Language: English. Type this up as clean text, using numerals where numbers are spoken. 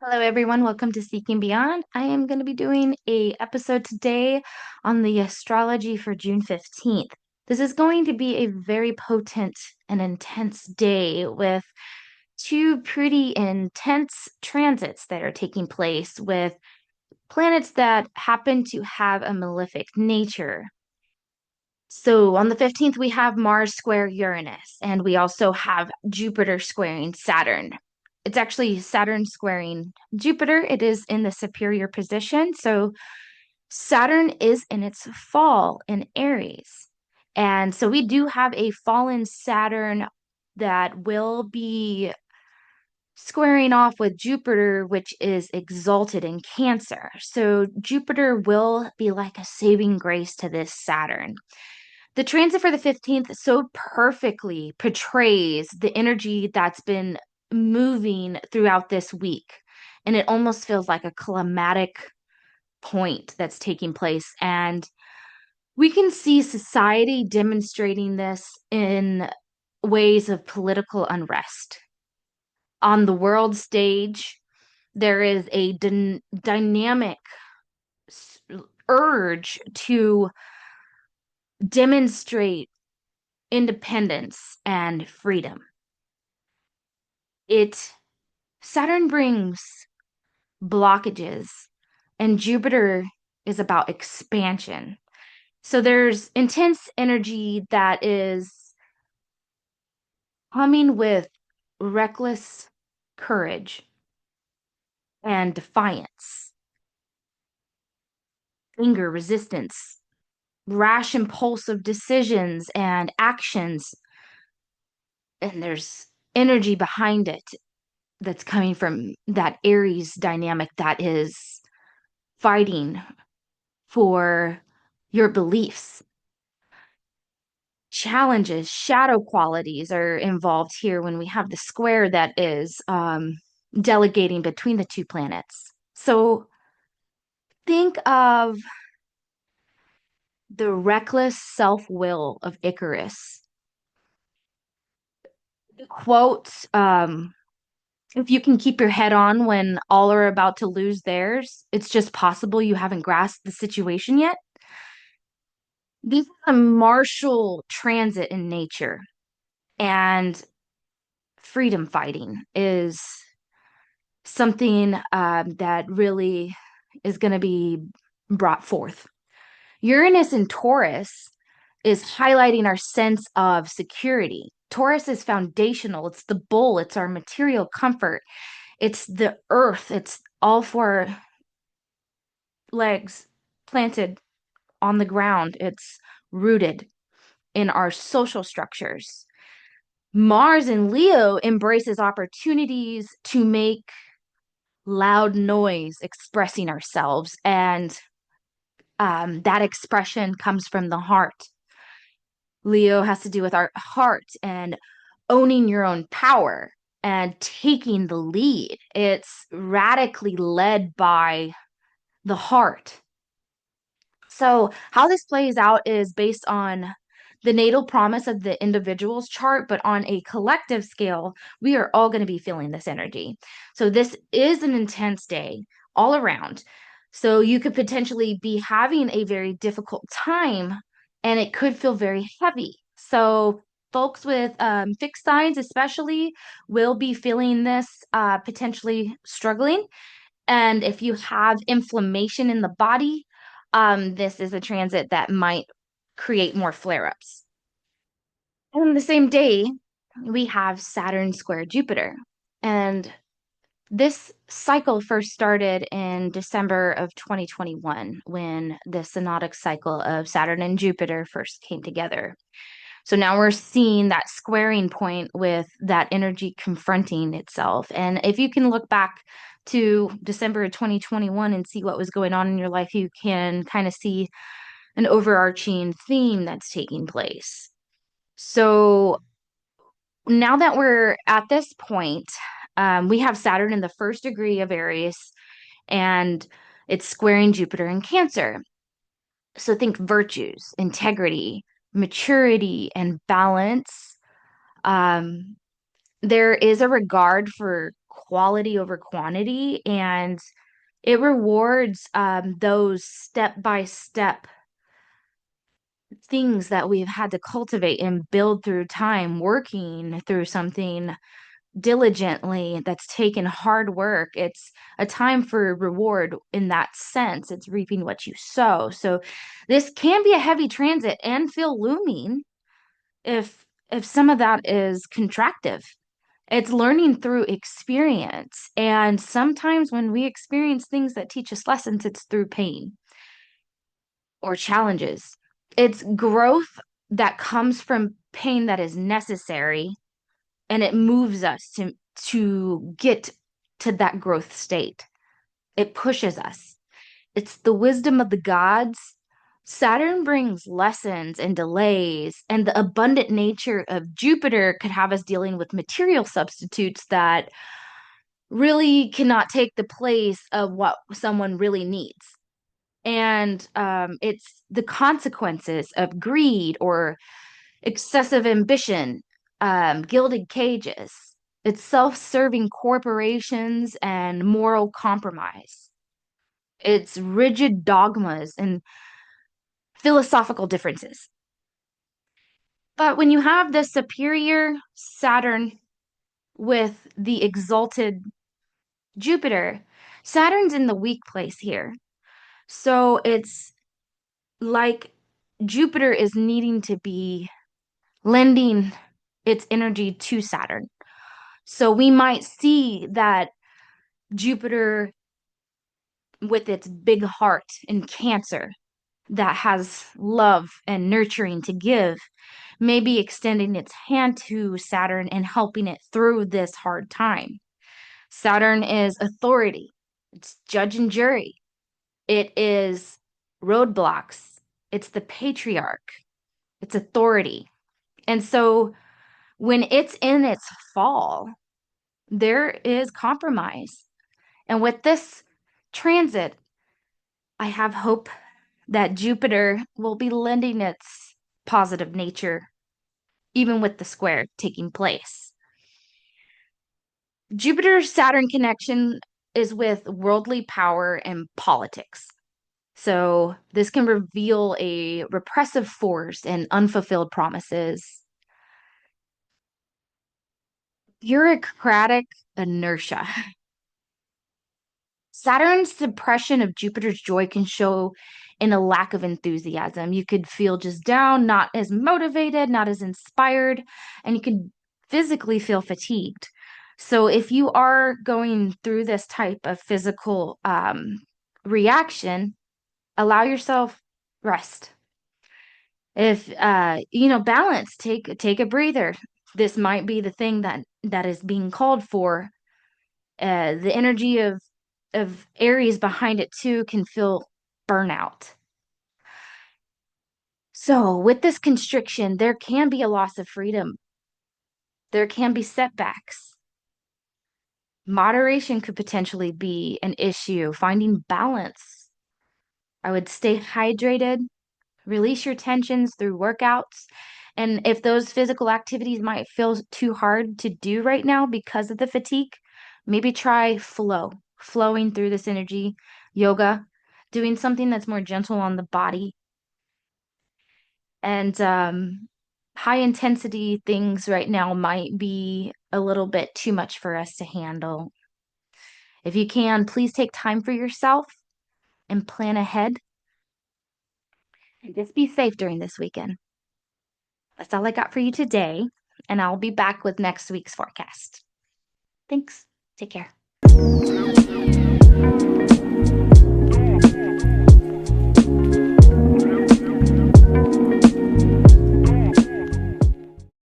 Hello everyone, welcome to Seeking Beyond. I am going to be doing a episode today on the astrology for June 15th. This is going to be a very potent and intense day with two pretty intense transits that are taking place with planets that happen to have a malefic nature. So on the 15th, we have Mars square Uranus, and we also have Jupiter squaring Saturn. It's actually Saturn squaring Jupiter. It is in the superior position. So Saturn is in its fall in Aries. And so we do have a fallen Saturn that will be squaring off with Jupiter, which is exalted in Cancer. So Jupiter will be like a saving grace to this Saturn. The transit for the 15th so perfectly portrays the energy that's been moving throughout this week. And it almost feels like a climatic point that's taking place. And we can see society demonstrating this in ways of political unrest. On the world stage, there is a dynamic urge to demonstrate independence and freedom. It Saturn brings blockages and Jupiter is about expansion. So there's intense energy that is coming with reckless courage and defiance, anger, resistance, rash, impulsive decisions and actions. And there's energy behind it that's coming from that Aries dynamic that is fighting for your beliefs. Challenges, shadow qualities are involved here when we have the square that is delegating between the two planets. So think of the reckless self will of Icarus. The quote, if you can keep your head on when all are about to lose theirs, it's just possible you haven't grasped the situation yet. This is a martial transit in nature, and freedom fighting is something that really is going to be brought forth. Uranus in Taurus is highlighting our sense of security. Taurus is foundational, it's the bull, it's our material comfort, it's the earth, it's all four legs planted on the ground, it's rooted in our social structures. Mars in Leo embraces opportunities to make loud noise expressing ourselves, and that expression comes from the heart. Leo has to do with our heart and owning your own power and taking the lead. It's radically led by the heart. So, how this plays out is based on the natal promise of the individual's chart, but on a collective scale, we are all going to be feeling this energy. So, this is an intense day all around. So, you could potentially be having a very difficult time and it could feel very heavy. So, folks with fixed signs, especially, will be feeling this potentially struggling. And if you have inflammation in the body, this is a transit that might create more flare-ups. And on the same day, we have Saturn square Jupiter. And this cycle first started in December of 2021 when the synodic cycle of Saturn and Jupiter first came together. So now we're seeing that squaring point with that energy confronting itself. And if you can look back to December of 2021 and see what was going on in your life, you can kind of see an overarching theme that's taking place. So now that we're at this point, we have Saturn in the first degree of Aries and it's squaring Jupiter in Cancer. So think virtues, integrity, maturity, and balance. Um, there is a regard for quality over quantity, and it rewards those step-by-step things that we've had to cultivate and build through time, working through something diligently that's taken hard work. It's a time for reward in that sense. It's reaping what you sow. So this can be a heavy transit and feel looming if some of that is contractive. It's learning through experience. And sometimes when we experience things that teach us lessons, it's through pain or challenges. It's growth that comes from pain that is necessary, and it moves us to get to that growth state. It pushes us. It's the wisdom of the gods. Saturn brings lessons and delays, and the abundant nature of Jupiter could have us dealing with material substitutes that really cannot take the place of what someone really needs. And it's the consequences of greed or excessive ambition, gilded cages. It's self-serving corporations and moral compromise. It's rigid dogmas and philosophical differences. But when you have the superior Saturn with the exalted Jupiter, Saturn's in the weak place here. So it's like Jupiter is needing to be lending its energy to Saturn. So we might see that Jupiter, with its big heart in Cancer, that has love and nurturing to give, may be extending its hand to Saturn and helping it through this hard time. Saturn is authority, it's judge and jury, it is roadblocks, it's the patriarch, it's authority. And so when it's in its fall, there is compromise. And with this transit, I have hope that Jupiter will be lending its positive nature, even with the square taking place. Jupiter-Saturn connection is with worldly power and politics. So this can reveal a repressive force and unfulfilled promises, bureaucratic inertia. Saturn's suppression of Jupiter's joy can show in a lack of enthusiasm. You could feel just down, not as motivated, not as inspired, and you could physically feel fatigued. So if you are going through this type of physical reaction, allow yourself rest. If balance, take a breather. This might be the thing that is being called for. The energy of Aries behind it too can feel burnout. So with this constriction, there can be a loss of freedom. There can be setbacks. Moderation could potentially be an issue. Finding balance. I would stay hydrated, release your tensions through workouts. And if those physical activities might feel too hard to do right now because of the fatigue, maybe try flowing through this energy, yoga, doing something that's more gentle on the body. And high intensity things right now might be a little bit too much for us to handle. If you can, please take time for yourself and plan ahead. And just be safe during this weekend. That's all I got for you today, and I'll be back with next week's forecast. Thanks. Take care.